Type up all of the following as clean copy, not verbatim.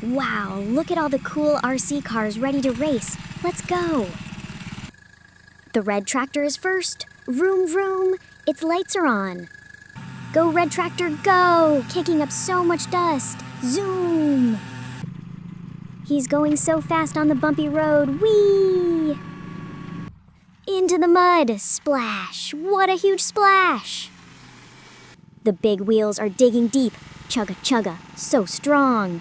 Wow, look at all the cool RC cars ready to race. Let's go. The red tractor is first. Vroom, vroom. Its lights are on. Go, red tractor, go! Kicking up so much dust. Zoom! He's going so fast on the bumpy road. Whee! Into the mud. Splash! What a huge splash! The big wheels are digging deep. Chugga, chugga. So strong.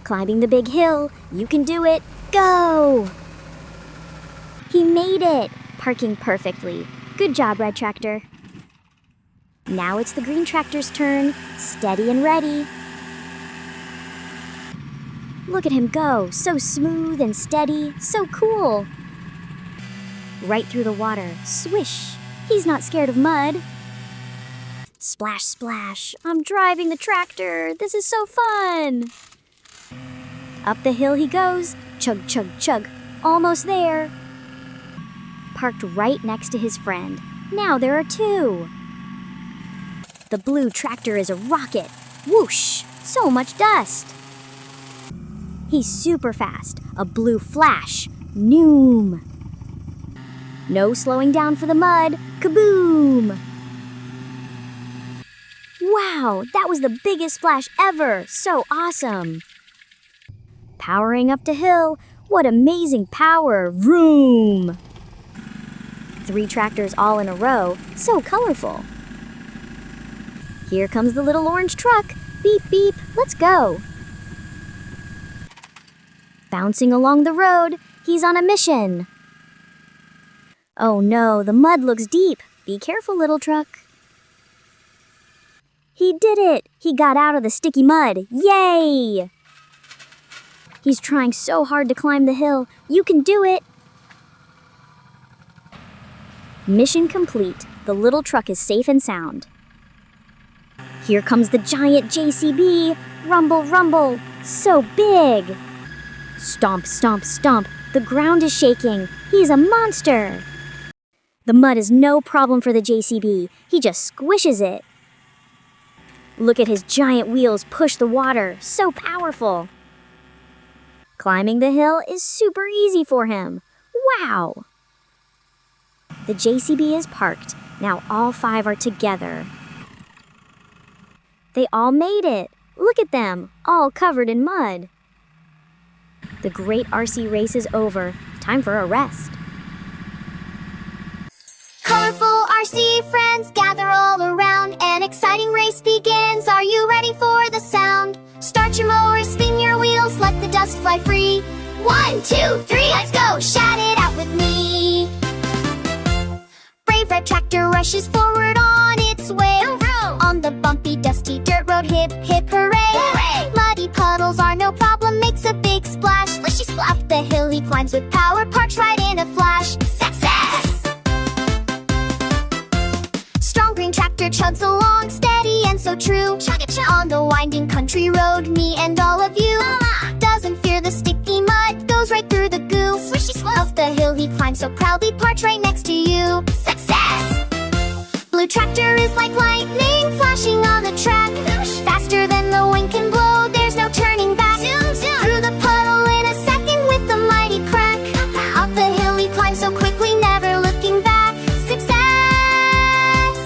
Climbing the big hill. You can do it. Go! He made it! Parking perfectly. Good job, red tractor. Now it's the green tractor's turn. Steady and ready. Look at him go. So smooth and steady. So cool. Right through the water. Swish. He's not scared of mud. Splash, splash. I'm driving the tractor. This is so fun. Up the hill he goes. Chug, chug, chug. Almost there. Parked right next to his friend. Now there are two. The blue tractor is a rocket. Whoosh! So much dust. He's super fast. A blue flash. Noom. No slowing down for the mud. Kaboom! Wow, that was the biggest splash ever. So awesome. Powering up the hill. What amazing power. Vroom! 3 tractors all in a row. So colorful. Here comes the little orange truck. Beep, beep. Let's go. Bouncing along the road. He's on a mission. Oh no, the mud looks deep. Be careful, little truck. He did it! He got out of the sticky mud. Yay! He's trying so hard to climb the hill. You can do it! Mission complete. The little truck is safe and sound. Here comes the giant JCB. Rumble, rumble. So big. Stomp, stomp, stomp. The ground is shaking. He's a monster. The mud is no problem for the JCB. He just squishes it. Look at his giant wheels push the water. So powerful. Climbing the hill is super easy for him. Wow! The JCB is parked. Now all 5 are together. They all made it. Look at them, all covered in mud. The great RC race is over. Time for a rest. Colorful RC friends gather all around. An exciting race begins. Are you ready for the sound? Start your mower, spin your wheels, let the dust fly free. 1, 2, 3, let's go! Shout it out with me. Brave red tractor rushes forward on its way. On the bumpy, dusty dirt road, hip, hip, hooray! Hooray! Muddy puddles are no problem, makes a big splash. Slishy splash. Up the hill he climbs with power, parks right in a flash. Success! Strong green tractor chugs along, steady and so true. Chugga-chug. On the winding country road, me and all of you. Doesn't fear the sticky mud, goes right through the goo. Swishy swish. Up the hill he climbs so proudly, parked right next to you. Success! Blue tractor is like lightning, flashing on the track. Faster than the wind can blow, there's no turning back. Zoom, zoom. Through the puddle in a second with a mighty crack. Up the hill he climbs so quickly, never looking back. Success!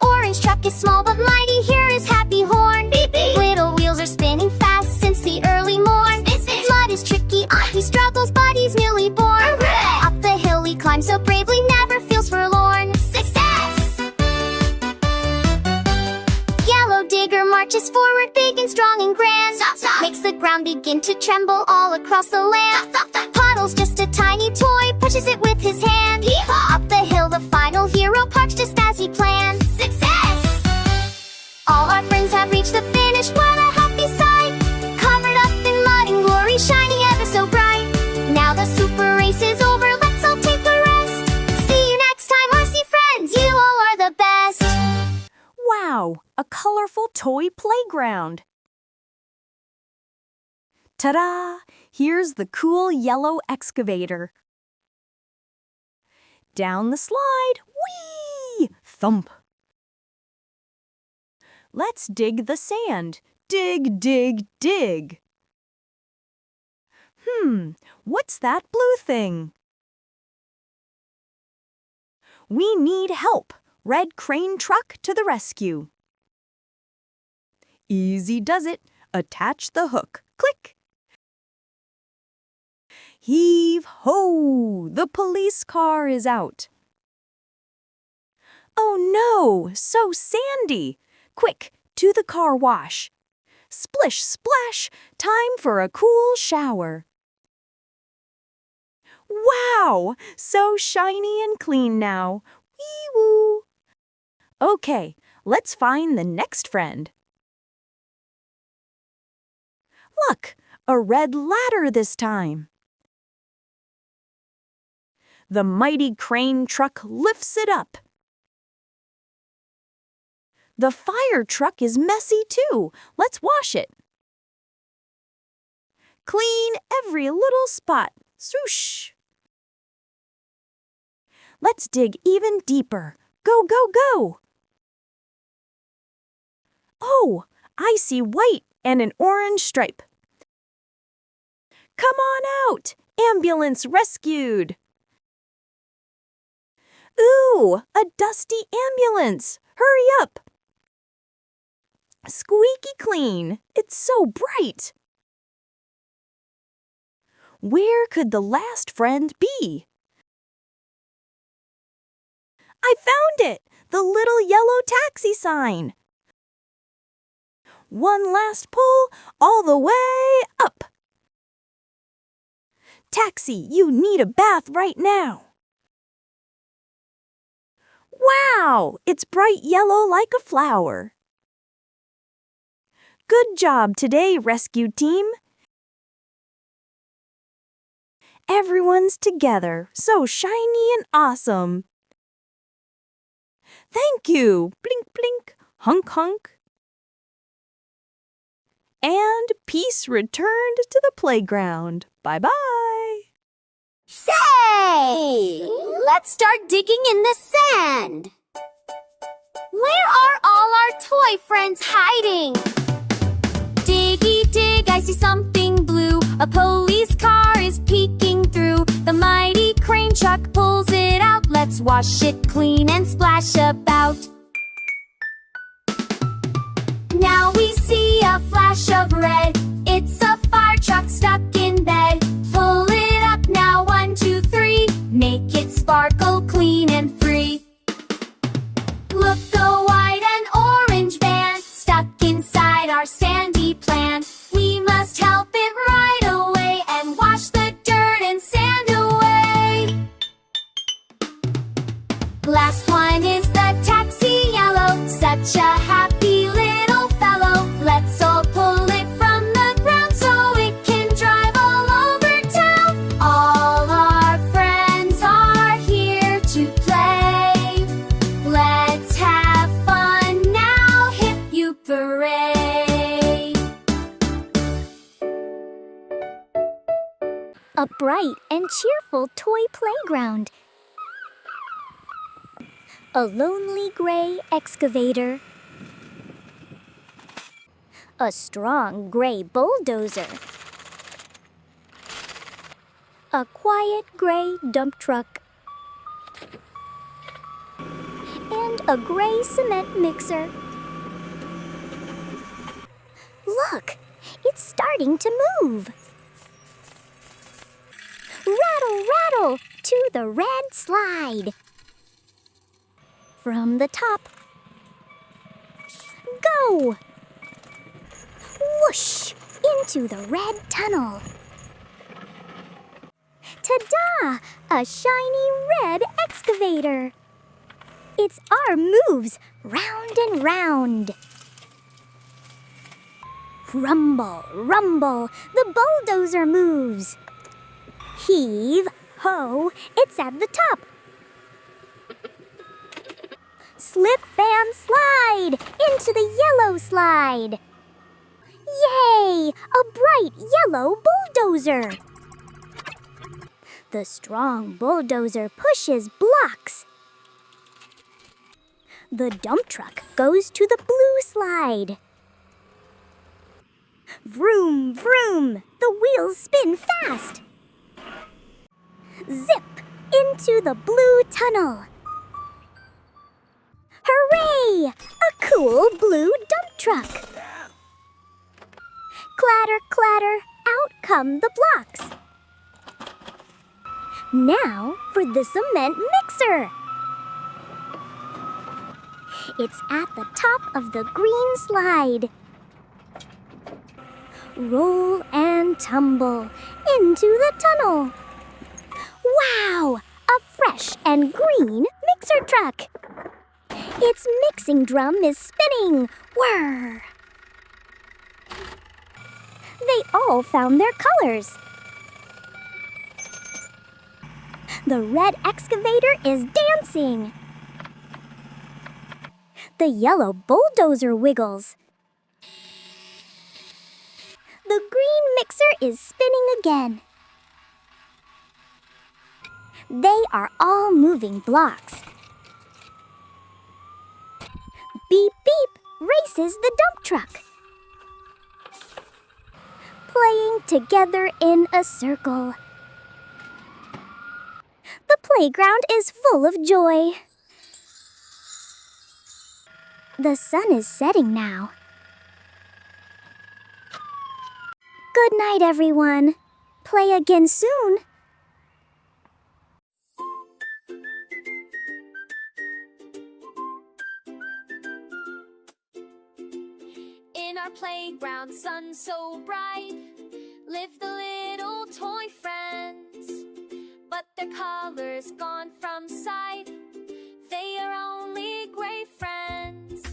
Orange truck is small but mighty, hear his happy horn. Beep, beep. Little wheels are spinning fast since the early morn. Spin, spin. Mud is tricky, he struggles but he's newly born. Hooray! Up the hill he climbs so bravely, never feels forlorn. Digger marches forward, big and strong and grand. Stop, stop. Makes the ground begin to tremble all across the land. Stop, stop, stop. Puddle's just a tiny toy, pushes it with his hand. Yeehaw! Up the hill, the final hero parks just as he planned. Success! All our friends have reached the finish. What a happy sight! Covered up in mud and glory, shining ever so bright. Now the super race is over. Let's all take a rest. See you next time, RC friends. You all are the best. Wow, a colorful toy playground. Ta-da! Here's the cool yellow excavator. Down the slide, whee! Thump. Let's dig the sand. Dig, dig, dig. What's that blue thing? We need help. Red crane truck to the rescue. Easy does it. Attach the hook. Click. Heave ho! The police car is out. Oh no, so sandy. Quick, to the car wash. Splish, splash, time for a cool shower. Wow, so shiny and clean now. Wee-woo. Okay, let's find the next friend. Look, a red ladder this time. The mighty crane truck lifts it up. The fire truck is messy too. Let's wash it. Clean every little spot. Swoosh! Let's dig even deeper. Go, go, go! Oh, I see white and an orange stripe. Come on out! Ambulance rescued! Ooh, a dusty ambulance! Hurry up! Squeaky clean! It's so bright! Where could the last friend be? I found it! The little yellow taxi sign! One last pull, all the way up! Taxi, you need a bath right now! Wow! It's bright yellow like a flower! Good job today, rescue team! Everyone's together, so shiny and awesome! Thank you! Blink, blink, hunk, hunk! And peace returned to the playground. Bye-bye! Say! Let's start digging in the sand! Where are all our toy friends hiding? Diggy dig, I see something blue. A police car is peeking through. The mighty crane truck pulls it out. Let's wash it clean and splash about. Now we see a flash of red. It's a fire truck stuck in bed. Pull it up now, 1, 2, 3. Make it sparkle clean and free. Look, the white and orange van stuck inside our sandy plan. We must help it right away and wash the dirt and sand away. Last one is the taxi yellow, such a happy little fellow. Let's all pull it from the ground so it can drive all over town. All our friends are here to play. Let's have fun now, hip you parade. A bright and cheerful toy playground. A lonely gray excavator. A strong gray bulldozer. A quiet gray dump truck. And a gray cement mixer. Look, it's starting to move. Rattle, rattle, to the red slide. From the top. Go! Whoosh! Into the red tunnel. Ta-da! A shiny red excavator. Its arm moves round and round. Rumble, rumble, the bulldozer moves. Heave, ho, it's at the top. Slip and slide into the yellow slide. Yay! A bright yellow bulldozer. The strong bulldozer pushes blocks. The dump truck goes to the blue slide. Vroom, vroom, the wheels spin fast. Zip into the blue tunnel. Hooray! A cool blue dump truck. Clatter, clatter, out come the blocks. Now for the cement mixer. It's at the top of the green slide. Roll and tumble into the tunnel. Wow! A fresh and green mixer truck. Its mixing drum is spinning. Whir! They all found their colors. The red excavator is dancing. The yellow bulldozer wiggles. The green mixer is spinning again. They are all moving blocks. Beep, beep, races the dump truck. Playing together in a circle. The playground is full of joy. The sun is setting now. Good night, everyone. Play again soon. In our playground, sun so bright, live the little toy friends. But their colors gone from sight, they are only gray friends.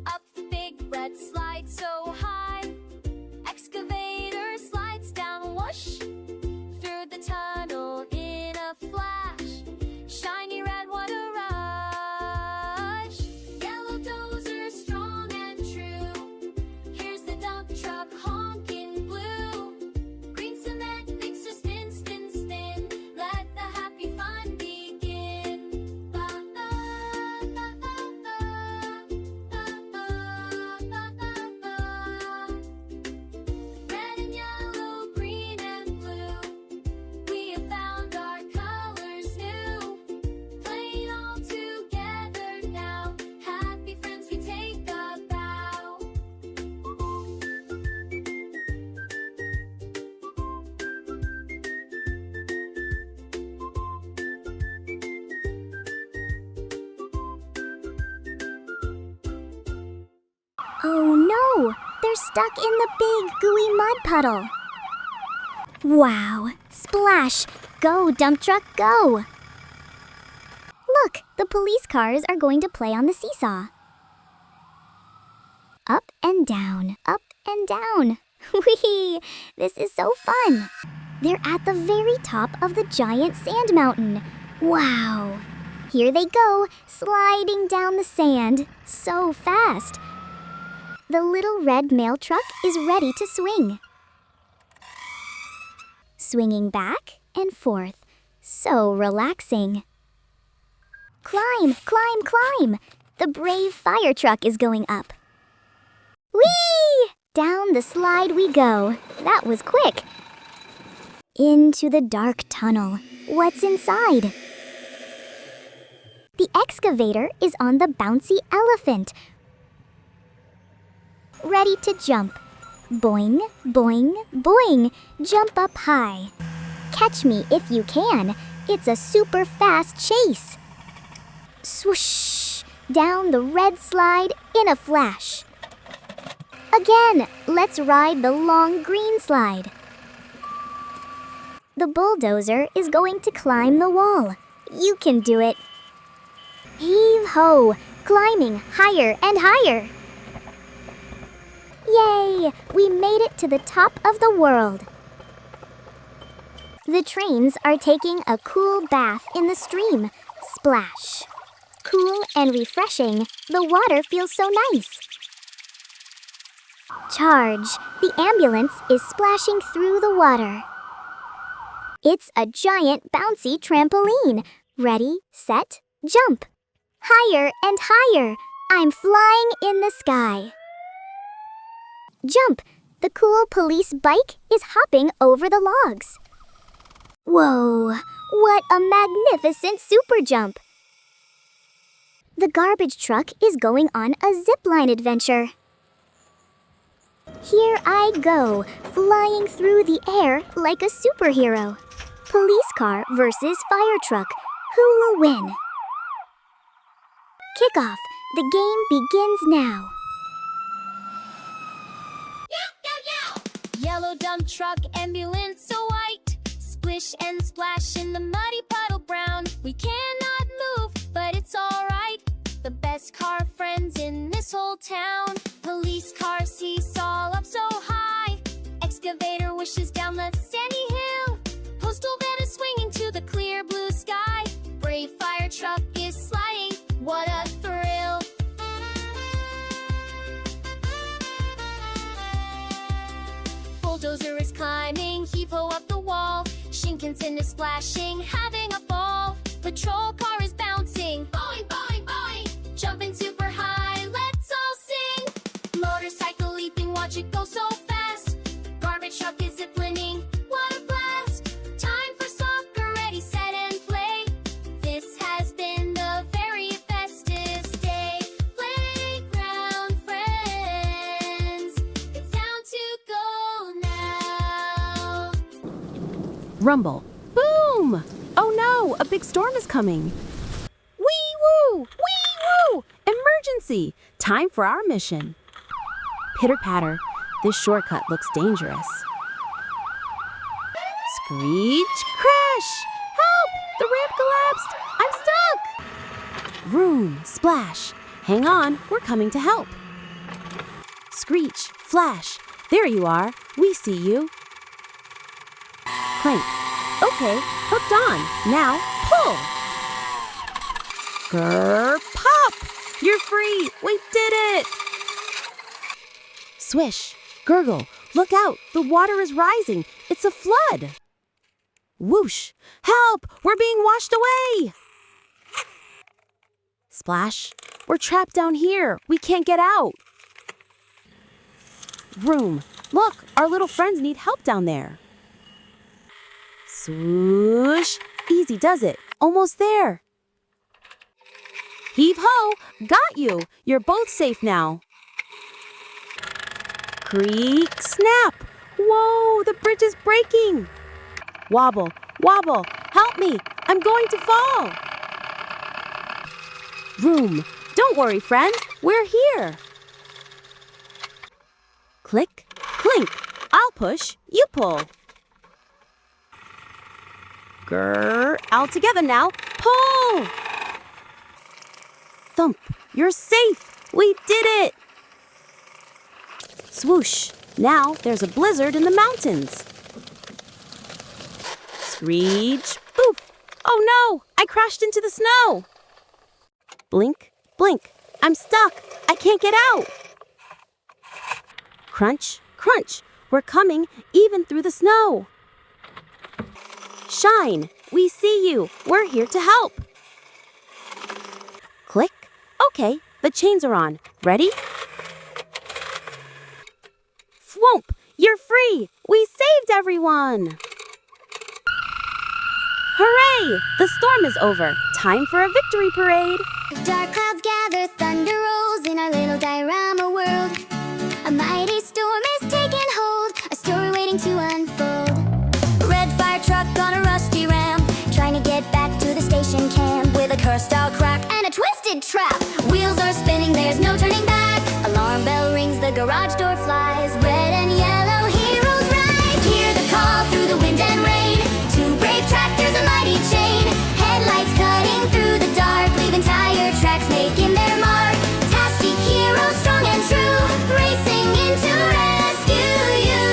Up the big red slide so high, excavator slides down, whoosh, through the tunnel in a flash. Shiny red, what a rush! Yellow dozer, strong and true. Here's the dump truck honking blue. Green cement mixer, spin, spin, spin. Let the happy fun begin. Ba ba ba ba ba ba ba ba. Red and yellow, green and blue. We have found our colors new. Playing all together now. Happy friends, we take a bow. Oh no! They're stuck in the big gooey mud puddle. Wow! Splash! Go, dump truck, go! Look, the police cars are going to play on the seesaw. Up and down, up and down. Whee! This is so fun. They're at the very top of the giant sand mountain. Wow! Here they go, sliding down the sand so fast. The little red mail truck is ready to swing. Swinging back and forth, so relaxing. Climb, climb, climb! The brave fire truck is going up. Whee! Down the slide we go. That was quick. Into the dark tunnel. What's inside? The excavator is on the bouncy elephant, ready to jump. Boing, boing, boing, jump up high. Catch me if you can. It's a super fast chase. Swoosh, down the red slide in a flash. Again, let's ride the long green slide. The bulldozer is going to climb the wall. You can do it. Heave-ho, climbing higher and higher. Yay! We made it to the top of the world. The trains are taking a cool bath in the stream. Splash. Cool and refreshing, the water feels so nice. Charge! The ambulance is splashing through the water. It's a giant bouncy trampoline. Ready, set, jump. Higher and higher. I'm flying in the sky. Jump! The cool police bike is hopping over the logs. Whoa! What a magnificent super jump! The garbage truck is going on a zipline adventure. Here I go, flying through the air like a superhero. Police car versus fire truck. Who will win? Kickoff. The game begins now. Yellow dump truck, ambulance so white. Splish and splash in the muddy puddle brown. We cannot move, but it's alright. The best car friends in this whole town. Police car seesaw up so high. Excavator wishes down the sandy hill. Postal van is swinging to the clear blue sky. Brave fire truck is sliding. What a thrill! Bulldozer is climbing, heave-ho up the wall. Shinkansen is splashing, having a ball. Patrol car is bouncing, boing, boing, boing. Jumping super high, let's all sing. Motorcycle leaping, watch it go so fast. Garbage truck is ziplining, what a blast. Time for soccer, ready, set, and play. This has been the very bestest day. Playground friends, it's time to go now. Rumble. Boom! Oh no, a big storm is coming. Wee-woo! Wee-woo! Emergency! Time for our mission. Pitter-patter. This shortcut looks dangerous. Screech! Crash! Help! The ramp collapsed! I'm stuck! Vroom! Splash! Hang on, we're coming to help. Screech! Flash! There you are. We see you. Clank. Okay, hooked on. Now, pull. Grr, pop! You're free! We did it! Swish, gurgle, look out! The water is rising. It's a flood. Whoosh! Help! We're being washed away! Splash! We're trapped down here. We can't get out. Vroom! Look, our little friends need help down there. Swoosh! Easy does it. Almost there. Heave-ho! Got you! You're both safe now. Creak! Snap! Whoa! The bridge is breaking! Wobble! Wobble! Help me! I'm going to fall! Vroom! Don't worry, friend. We're here. Click! Clink! I'll push. You pull. Grr! All together now. Pull! Thump! You're safe! We did it! Swoosh! Now there's a blizzard in the mountains. Screech! Boop! Oh no! I crashed into the snow! Blink! Blink! I'm stuck! I can't get out! Crunch! Crunch! We're coming even through the snow! Shine! We see you! We're here to help! Click! Okay, the chains are on. Ready? Fwomp! You're free! We saved everyone! Hooray! The storm is over. Time for a victory parade! Dark clouds gather, thunder rolls in our little diorama world. A mighty storm is taking hold, a story waiting to unfold. Red fire truck on a rusty ramp, trying to get back to the station camp with a cursed out crack and a twisted trap. Wheels are spinning, there's no turning back. Alarm bell rings, the garage door flies. Red and yellow heroes rise. Hear the call through the wind and rain. Two brave tractors, a mighty chain. Headlights cutting through the dark, leaving tire tracks making their mark. Tastic heroes, strong and true, racing in to rescue you.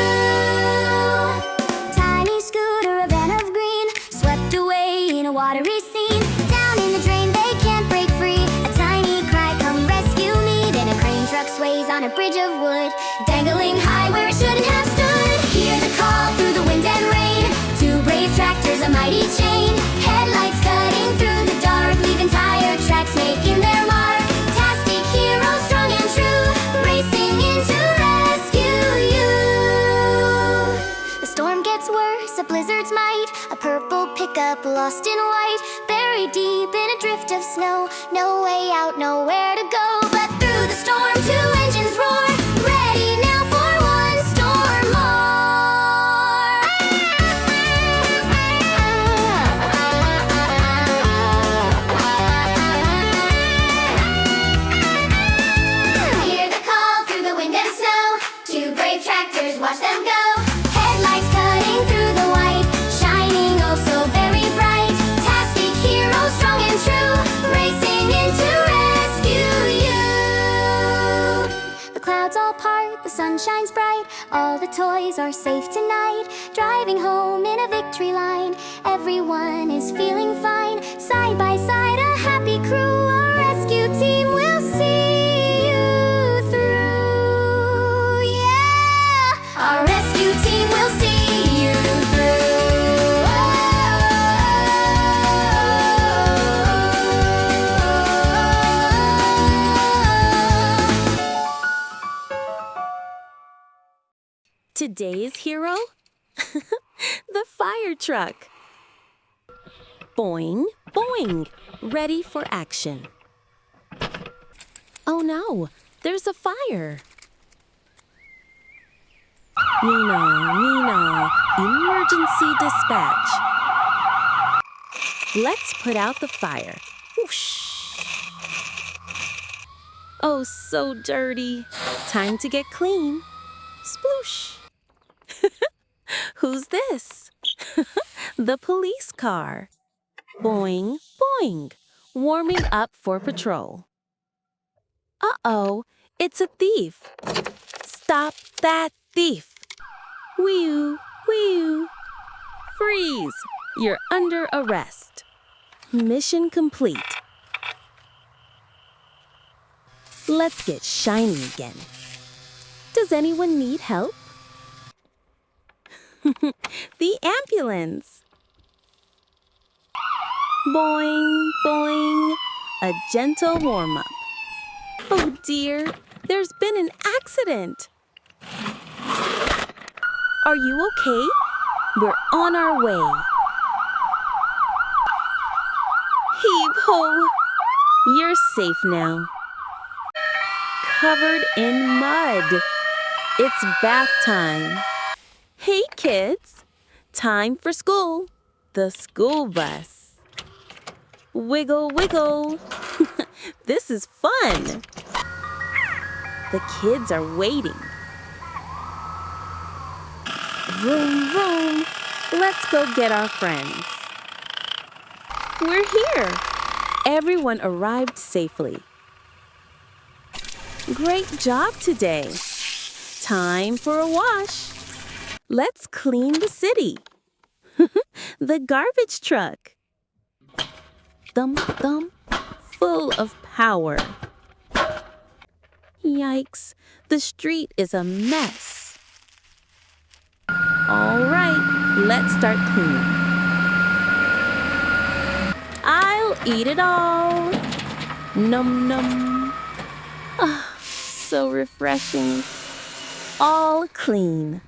Tiny scooter, a van of green, swept away in a watery scene. Down in the drain, they can't break free. A tiny cry, come rescue me. Then a crane truck sways on a bridge of wood, dangling high where it shouldn't have stood. Hear the call through the wind and rain. Two brave tractors, a mighty chain. Headlights cutting through the dark, leaving tire tracks making up lost in white, buried deep in a drift of snow. No way out, nowhere to go. But through the storm, two engines roar, ready now for one storm more. Hear the call through the wind and snow. Two brave tractors, watch them go. Headlights cutting through the white, shining oh so very bright. Tastic heroes, strong and true, racing in to rescue you. The clouds all part, the sun shines bright. All the toys are safe tonight. Driving home in a victory line. Everyone is feeling fine. Side by side, a happy crew. Our rescue team will see you through. Yeah! Our rescue team will see you Today's hero? The fire truck. Boing, boing, ready for action. Oh no, there's a fire. Nina, Nina, emergency dispatch. Let's put out the fire. Whoosh. Oh, so dirty. Time to get clean. Sploosh. Who's this? The police car. Boing, boing, warming up for patrol. Uh-oh, it's a thief. Stop that thief. Whee-oo, whee-oo. Freeze, you're under arrest. Mission complete. Let's get shiny again. Does anyone need help? The ambulance. Boing, boing, a gentle warm-up. Oh dear, there's been an accident. Are you okay? We're on our way. Heave-ho! You're safe now. Covered in mud. It's bath time. Hey kids, time for school. The school bus. Wiggle, wiggle. This is fun. The kids are waiting. Vroom, vroom. Let's go get our friends. We're here. Everyone arrived safely. Great job today. Time for a wash. Let's clean the city. The garbage truck. Thump, thump, full of power. Yikes, the street is a mess. All right, let's start cleaning. I'll eat it all. Num, num. Ah, so refreshing. All clean.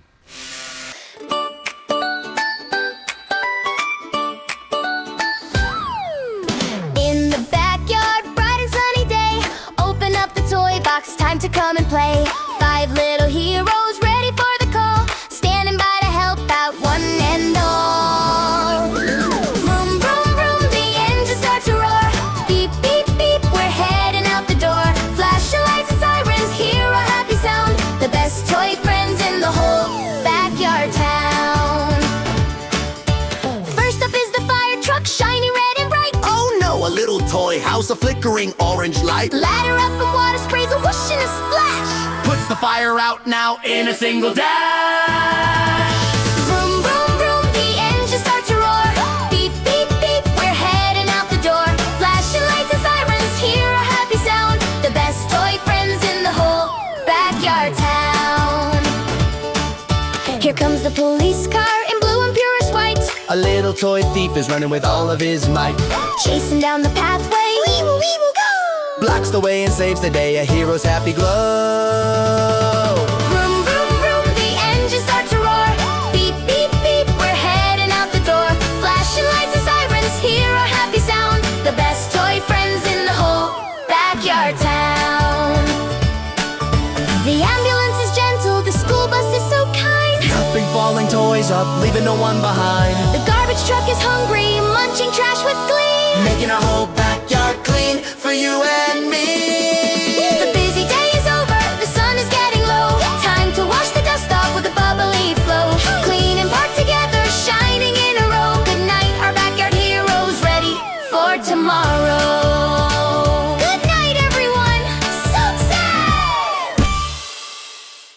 In the backyard, bright and sunny day. Open up the toy box, time to come and play. 5 little heroes ready for the call, standing by to help out one and all. Vroom, vroom, vroom, the engine starts to roar. Beep, beep, beep, we're heading out the door. Flashing lights and sirens, hear a happy sound. The best toy friends in the whole backyard town. First up is the fire truck, shiny red and bright. Oh no, a little toy house, a flickering orange light. Ladder up and water sprays, a whoosh and a splash. Puts the fire out now in a single dash. Vroom, vroom, vroom, the engine starts to roar. Beep, beep, beep, we're heading out the door. Flashing lights and sirens, hear a happy sound. The best toy friends in the whole backyard town. Here comes the police car in blue and purest white. A little toy thief is running with all of his might. Chasing down the pathway, we will go. Blocks the way and saves the day, a hero's happy glow. Vroom, vroom, vroom, the engine starts to roar. Beep, beep, beep, we're heading out the door. Flashing lights and sirens, Making our whole backyard clean for you